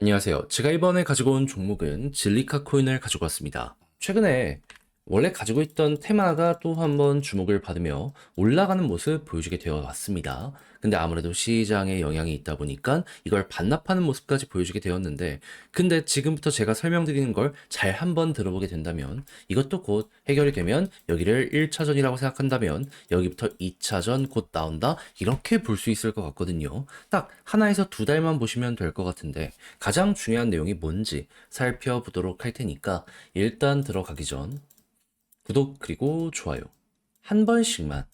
안녕하세요. 제가 이번에 가지고 온 종목은 질리카 코인을 가지고 왔습니다. 최근에 원래 가지고 있던 테마가 또 한번 주목을 받으며 올라가는 모습 보여주게 되어 왔습니다. 근데 아무래도 시장에 영향이 있다 보니까 이걸 반납하는 모습까지 보여주게 되었는데, 근데 지금부터 제가 설명드리는 걸 잘 한번 들어보게 된다면, 이것도 곧 해결이 되면 여기를 1차전이라고 생각한다면 여기부터 2차전 곧 나온다, 이렇게 볼 수 있을 것 같거든요. 딱 하나에서 두 달만 보시면 될 것 같은데, 가장 중요한 내용이 뭔지 살펴보도록 할 테니까 일단 들어가기 전 구독 그리고 좋아요 한 번씩만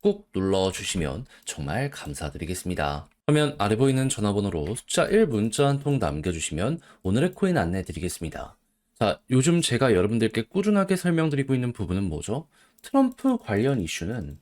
꼭 눌러주시면 정말 감사드리겠습니다. 화면 아래 보이는 전화번호로 숫자 1 문자 한 통 남겨주시면 오늘의 코인 안내 드리겠습니다. 자, 요즘 제가 여러분들께 꾸준하게 설명드리고 있는 부분은 뭐죠? 트럼프 관련 이슈는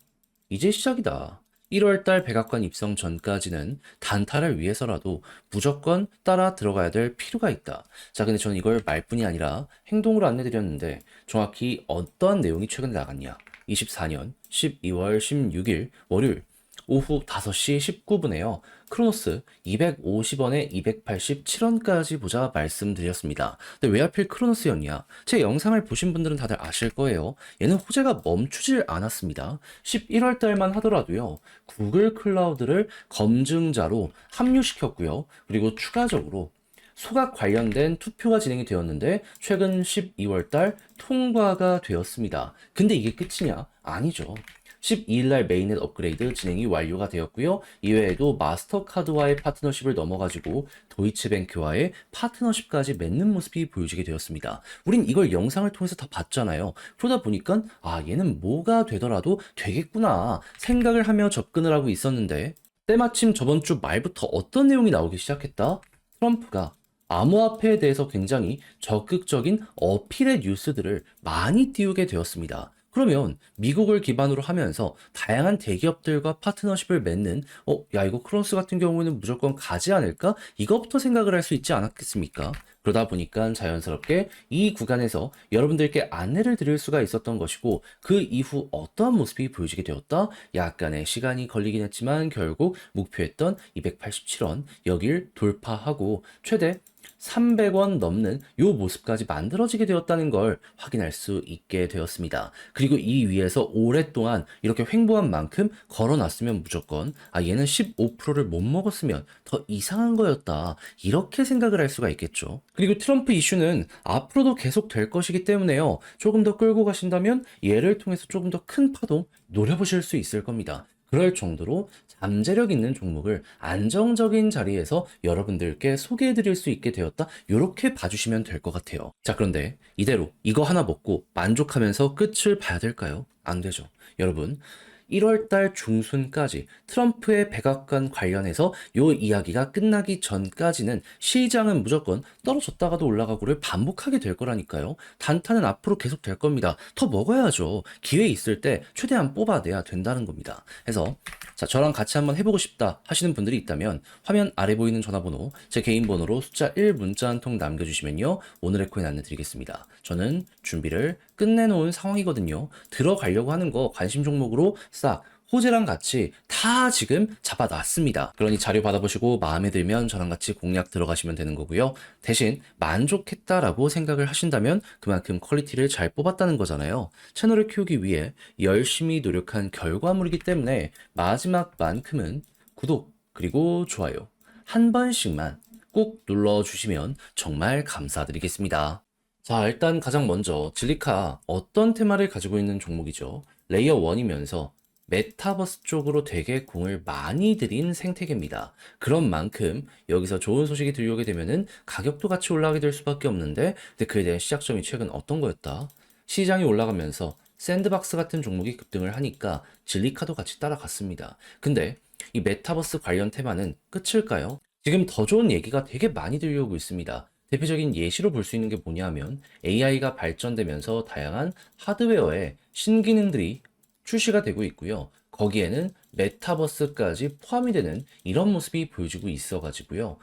이제 시작이다. 1월달 백악관 입성 전까지는 단타를 위해서라도 무조건 따라 들어가야 될 필요가 있다. 자, 근데 저는 이걸 말뿐이 아니라 행동으로 안내드렸는데 정확히 어떠한 내용이 최근에 나갔냐? 24년 12월 16일 월요일 오후 5시 19분에요. 크로노스 250원에 287원까지 보자 말씀드렸습니다. 근데 왜 하필 크로노스였냐? 제 영상을 보신 분들은 다들 아실 거예요. 얘는 호재가 멈추질 않았습니다. 11월 달만 하더라도요. 구글 클라우드를 검증자로 합류시켰고요. 그리고 추가적으로 소각 관련된 투표가 진행이 되었는데 최근 12월 달 통과가 되었습니다. 근데 이게 끝이냐? 아니죠. 12일 날 메인넷 업그레이드 진행이 완료가 되었고요. 이외에도 마스터카드와의 파트너십을 넘어가지고 도이치뱅크와의 파트너십까지 맺는 모습이 보여지게 되었습니다. 우린 이걸 영상을 통해서 다 봤잖아요. 그러다 보니까 얘는 뭐가 되더라도 되겠구나 생각을 하며 접근을 하고 있었는데, 때마침 저번 주 말부터 어떤 내용이 나오기 시작했다? 트럼프가 암호화폐에 대해서 굉장히 적극적인 어필의 뉴스들을 많이 띄우게 되었습니다. 그러면 미국을 기반으로 하면서 다양한 대기업들과 파트너십을 맺는, 야, 이거 크로스 같은 경우에는 무조건 가지 않을까? 이것부터 생각을 할 수 있지 않았겠습니까? 그러다 보니까 자연스럽게 이 구간에서 여러분들께 안내를 드릴 수가 있었던 것이고, 그 이후 어떠한 모습이 보여지게 되었다? 약간의 시간이 걸리긴 했지만 결국 목표했던 287원 여길 돌파하고 최대 300원 넘는 요 모습까지 만들어지게 되었다는 걸 확인할 수 있게 되었습니다. 그리고 이 위에서 오랫동안 이렇게 횡보한 만큼 걸어놨으면 무조건 얘는 15%를 못 먹었으면 더 이상한 거였다, 이렇게 생각을 할 수가 있겠죠. 그리고 트럼프 이슈는 앞으로도 계속 될 것이기 때문에요. 조금 더 끌고 가신다면 얘를 통해서 조금 더 큰 파동 노려보실 수 있을 겁니다. 그럴 정도로 잠재력 있는 종목을 안정적인 자리에서 여러분들께 소개해 드릴 수 있게 되었다, 이렇게 봐주시면 될 것 같아요. 자, 그런데 이대로 이거 하나 먹고 만족하면서 끝을 봐야 될까요? 안 되죠. 여러분, 1월달 중순까지 트럼프의 백악관 관련해서 요 이야기가 끝나기 전까지는 시장은 무조건 떨어졌다가도 올라가고를 반복하게 될 거라니까요. 단타는 앞으로 계속 될 겁니다. 더 먹어야죠. 기회 있을 때 최대한 뽑아내야 된다는 겁니다. 해서 자, 저랑 같이 한번 해보고 싶다 하시는 분들이 있다면 화면 아래 보이는 전화번호, 제 개인 번호로 숫자 1 문자 한 통 남겨주시면요. 오늘의 코인 안내드리겠습니다. 저는 준비를 끝내놓은 상황이거든요. 들어가려고 하는 거 관심 종목으로 싹 호재랑 같이 다 지금 잡아놨습니다. 그러니 자료 받아보시고 마음에 들면 저랑 같이 공략 들어가시면 되는 거고요. 대신 만족했다라고 생각을 하신다면 그만큼 퀄리티를 잘 뽑았다는 거잖아요. 채널을 키우기 위해 열심히 노력한 결과물이기 때문에 마지막만큼은 구독 그리고 좋아요 한 번씩만 꼭 눌러주시면 정말 감사드리겠습니다. 자, 일단 가장 먼저 질리카 어떤 테마를 가지고 있는 종목이죠? 레이어 1이면서 메타버스 쪽으로 되게 공을 많이 들인 생태계입니다. 그런 만큼 여기서 좋은 소식이 들려오게 되면은 가격도 같이 올라가게 될 수밖에 없는데, 근데 그에 대한 시작점이 최근 어떤 거였다? 시장이 올라가면서 샌드박스 같은 종목이 급등을 하니까 질리카도 같이 따라갔습니다. 근데 이 메타버스 관련 테마는 끝일까요? 지금 더 좋은 얘기가 되게 많이 들려오고 있습니다. 대표적인 예시로 볼 수 있는 게 뭐냐면 AI가 발전되면서 다양한 하드웨어에 신기능들이 출시가 되고 있고요. 거기에는 메타버스까지 포함이 되는 이런 모습이 보여지고 있어가지고요.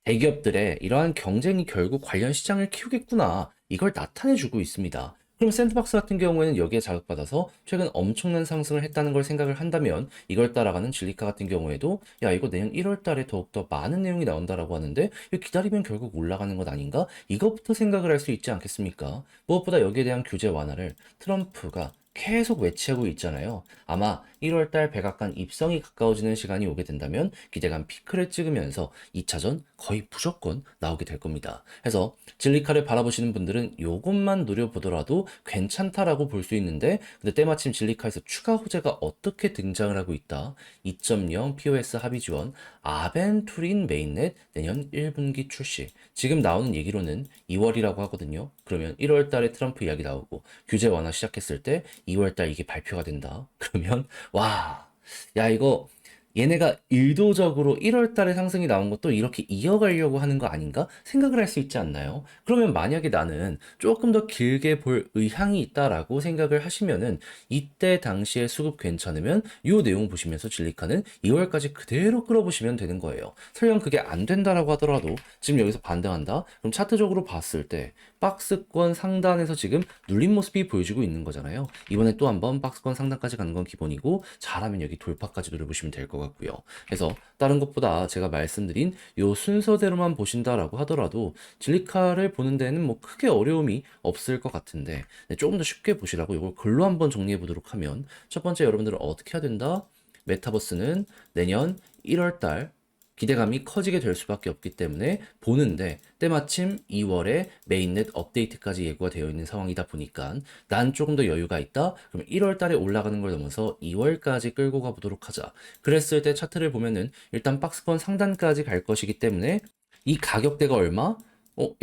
대기업들의 이러한 경쟁이 결국 관련 시장을 키우겠구나, 이걸 나타내주고 있습니다. 그럼 샌드박스 같은 경우에는 여기에 자극받아서 최근 엄청난 상승을 했다는 걸 생각을 한다면 이걸 따라가는 진리카 같은 경우에도 야 이거 내년 1월 달에 더욱더 많은 내용이 나온다라고 하는데 이거 기다리면 결국 올라가는 것 아닌가? 이것부터 생각을 할 수 있지 않겠습니까? 무엇보다 여기에 대한 규제 완화를 트럼프가 계속 외치고 있잖아요. 아마 1월달 백악관 입성이 가까워지는 시간이 오게 된다면 기대감 피크를 찍으면서 2차전 거의 무조건 나오게 될 겁니다. 그래서 진리카를 바라보시는 분들은 요것만 노려보더라도 괜찮다라고 볼 수 있는데 근데 때마침 진리카에서 추가 호재가 어떻게 등장을 하고 있다. 2.0 POS 합의 지원, 아벤투린 메인넷 내년 1분기 출시. 지금 나오는 얘기로는 2월이라고 하거든요. 그러면 1월 달에 트럼프 이야기 나오고 규제 완화 시작했을 때 2월 달 이게 발표가 된다. 그러면 와, 야 이거 얘네가 의도적으로 1월 달에 상승이 나온 것도 이렇게 이어가려고 하는 거 아닌가 생각을 할 수 있지 않나요? 그러면 만약에 나는 조금 더 길게 볼 의향이 있다라고 생각을 하시면은 이때 당시에 수급 괜찮으면 이 내용 보시면서 진리카는 2월까지 그대로 끌어보시면 되는 거예요. 설령 그게 안 된다라고 하더라도 지금 여기서 반등한다? 그럼 차트적으로 봤을 때 박스권 상단에서 지금 눌린 모습이 보여지고 있는 거잖아요. 이번에 또 한번 박스권 상단까지 가는 건 기본이고 잘하면 여기 돌파까지 노려보시면 될 것 같고요. 그래서 다른 것보다 제가 말씀드린 요 순서대로만 보신다라고 하더라도 진리카를 보는 데는 뭐 크게 어려움이 없을 것 같은데 조금 더 쉽게 보시라고 이걸 글로 한번 정리해 보도록 하면 첫 번째 여러분들은 어떻게 해야 된다? 메타버스는 내년 1월 달 기대감이 커지게 될 수밖에 없기 때문에 보는데 때마침 2월에 메인넷 업데이트까지 예고가 되어 있는 상황이다 보니까 난 조금 더 여유가 있다. 그럼 1월 달에 올라가는 걸 넘어서 2월까지 끌고 가보도록 하자. 그랬을 때 차트를 보면은 일단 박스권 상단까지 갈 것이기 때문에 이 가격대가 얼마?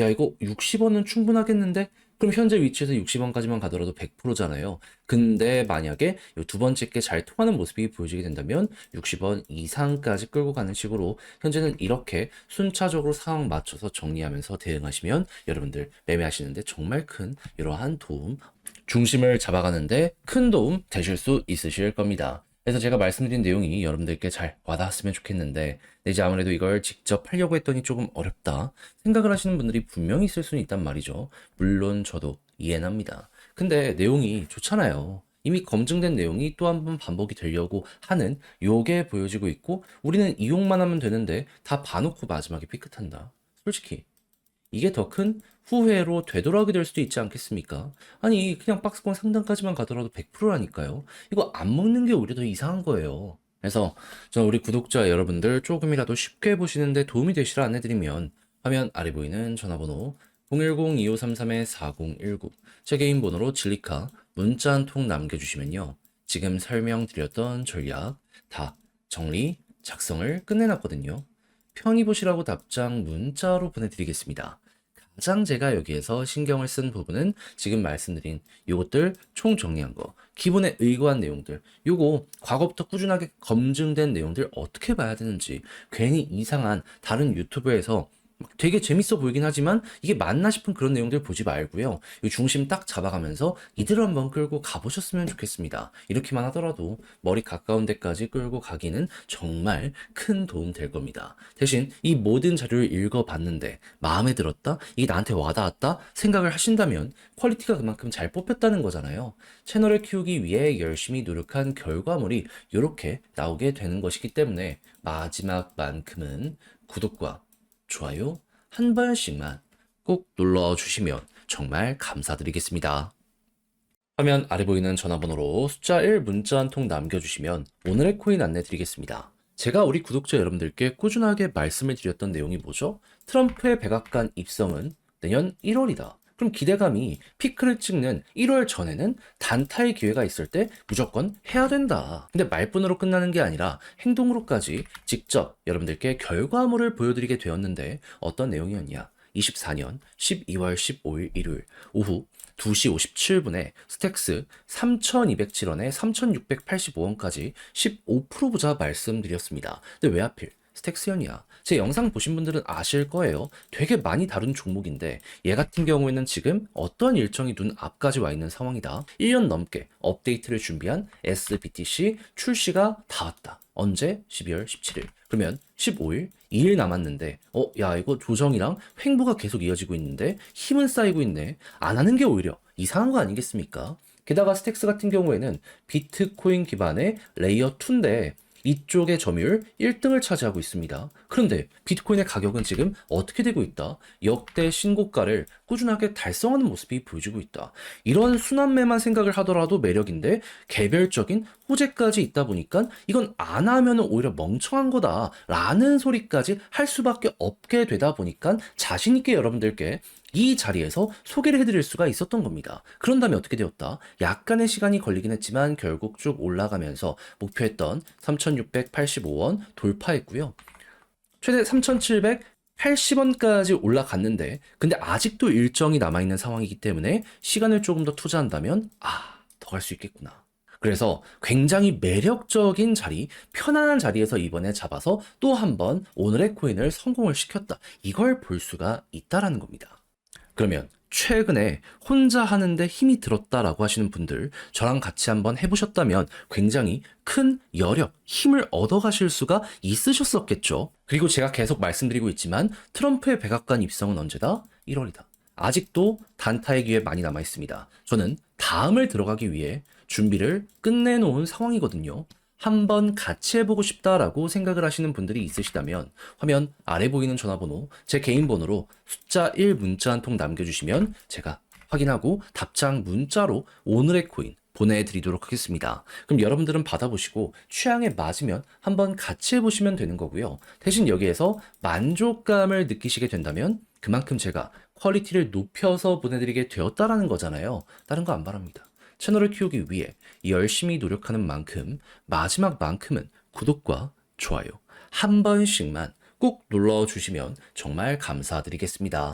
야 이거 60원은 충분하겠는데? 그럼 현재 위치에서 60원까지만 가더라도 100%잖아요. 근데 만약에 이 두 번째 게 잘 통하는 모습이 보여지게 된다면 60원 이상까지 끌고 가는 식으로 현재는 이렇게 순차적으로 상황 맞춰서 정리하면서 대응하시면 여러분들 매매하시는데 정말 큰 이러한 도움, 중심을 잡아가는데 큰 도움 되실 수 있으실 겁니다. 그래서 제가 말씀드린 내용이 여러분들께 잘 와닿았으면 좋겠는데 이제 아무래도 이걸 직접 하려고 했더니 조금 어렵다 생각을 하시는 분들이 분명히 있을 수는 있단 말이죠. 물론 저도 이해는 합니다. 근데 내용이 좋잖아요. 이미 검증된 내용이 또 한 번 반복이 되려고 하는 요게 보여지고 있고 우리는 이용만 하면 되는데 다 봐놓고 마지막에 삐끗한다. 솔직히 이게 더 큰 후회로 되돌아오게 될 수도 있지 않겠습니까? 아니, 그냥 박스권 상단까지만 가더라도 100%라니까요. 이거 안 먹는 게 오히려 더 이상한 거예요. 그래서 저는 우리 구독자 여러분들 조금이라도 쉽게 보시는데 도움이 되시라 안내드리면 화면 아래 보이는 전화번호 010-2533-4019 제 개인 번호로 진리카 문자 한 통 남겨주시면요. 지금 설명드렸던 전략 다 정리, 작성을 끝내놨거든요. 편히 보시라고 답장 문자로 보내드리겠습니다. 가장 제가 여기에서 신경을 쓴 부분은 지금 말씀드린 요것들 총 정리한 거, 기본에 의거한 내용들, 요거 과거부터 꾸준하게 검증된 내용들 어떻게 봐야 되는지 괜히 이상한 다른 유튜브에서 되게 재밌어 보이긴 하지만 이게 맞나 싶은 그런 내용들 보지 말고요. 이 중심 딱 잡아가면서 이대로 한번 끌고 가보셨으면 좋겠습니다. 이렇게만 하더라도 머리 가까운 데까지 끌고 가기는 정말 큰 도움 될 겁니다. 대신 이 모든 자료를 읽어봤는데 마음에 들었다? 이게 나한테 와닿았다? 생각을 하신다면 퀄리티가 그만큼 잘 뽑혔다는 거잖아요. 채널을 키우기 위해 열심히 노력한 결과물이 이렇게 나오게 되는 것이기 때문에 마지막만큼은 구독과 좋아요 한 번씩만 꼭 눌러주시면 정말 감사드리겠습니다. 화면 아래 보이는 전화번호로 숫자 1 문자 한 통 남겨주시면 오늘의 코인 안내 드리겠습니다. 제가 우리 구독자 여러분들께 꾸준하게 말씀을 드렸던 내용이 뭐죠? 트럼프의 백악관 입성은 내년 1월이다. 그럼 기대감이 피크를 찍는 1월 전에는 단타의 기회가 있을 때 무조건 해야 된다. 근데 말뿐으로 끝나는 게 아니라 행동으로까지 직접 여러분들께 결과물을 보여드리게 되었는데 어떤 내용이었냐? 24년 12월 15일 일요일 오후 2시 57분에 스택스 3,207원에 3,685원까지 15% 보자 말씀드렸습니다. 근데 왜 하필 스택스연이야? 제 영상 보신 분들은 아실 거예요. 되게 많이 다룬 종목인데 얘 같은 경우에는 지금 어떤 일정이 눈 앞까지 와 있는 상황이다. 1년 넘게 업데이트를 준비한 SBTC 출시가 다 왔다. 언제? 12월 17일. 그러면 15일 2일 남았는데, 야, 이거 조정이랑 횡보가 계속 이어지고 있는데, 힘은 쌓이고 있네. 안 하는 게 오히려 이상한 거 아니겠습니까? 게다가 스택스 같은 경우에는 비트코인 기반의 레이어 2인데, 이쪽의 점유율 1등을 차지하고 있습니다. 그런데 비트코인의 가격은 지금 어떻게 되고 있다? 역대 신고가를 꾸준하게 달성하는 모습이 보여지고 있다. 이런 순환매만 생각을 하더라도 매력인데 개별적인 호재까지 있다 보니까 이건 안 하면 오히려 멍청한 거다라는 소리까지 할 수밖에 없게 되다 보니까 자신 있게 여러분들께 이 자리에서 소개를 해드릴 수가 있었던 겁니다. 그런 다음에 어떻게 되었다? 약간의 시간이 걸리긴 했지만 결국 쭉 올라가면서 목표했던 3,685원 돌파했고요. 최대 3,780원까지 올라갔는데, 근데 아직도 일정이 남아있는 상황이기 때문에 시간을 조금 더 투자한다면, 더 갈 수 있겠구나. 그래서 굉장히 매력적인 자리, 편안한 자리에서 이번에 잡아서 또 한 번 오늘의 코인을 성공을 시켰다. 이걸 볼 수가 있다라는 겁니다. 그러면 최근에 혼자 하는데 힘이 들었다라고 하시는 분들, 저랑 같이 한번 해보셨다면 굉장히 큰 여력, 힘을 얻어가실 수가 있으셨었겠죠. 그리고 제가 계속 말씀드리고 있지만 트럼프의 백악관 입성은 언제다? 1월이다. 아직도 단타의 기회 많이 남아 있습니다. 저는 다음을 들어가기 위해 준비를 끝내놓은 상황이거든요. 한번 같이 해보고 싶다라고 생각을 하시는 분들이 있으시다면 화면 아래 보이는 전화번호, 제 개인 번호로 숫자 1 문자 한 통 남겨주시면 제가 확인하고 답장 문자로 오늘의 코인 보내드리도록 하겠습니다. 그럼 여러분들은 받아보시고 취향에 맞으면 한번 같이 해보시면 되는 거고요. 대신 여기에서 만족감을 느끼시게 된다면 그만큼 제가 퀄리티를 높여서 보내드리게 되었다라는 거잖아요. 다른 거 안 바랍니다. 채널을 키우기 위해 열심히 노력하는 만큼 마지막만큼은 구독과 좋아요 한 번씩만 꼭 눌러주시면 정말 감사드리겠습니다.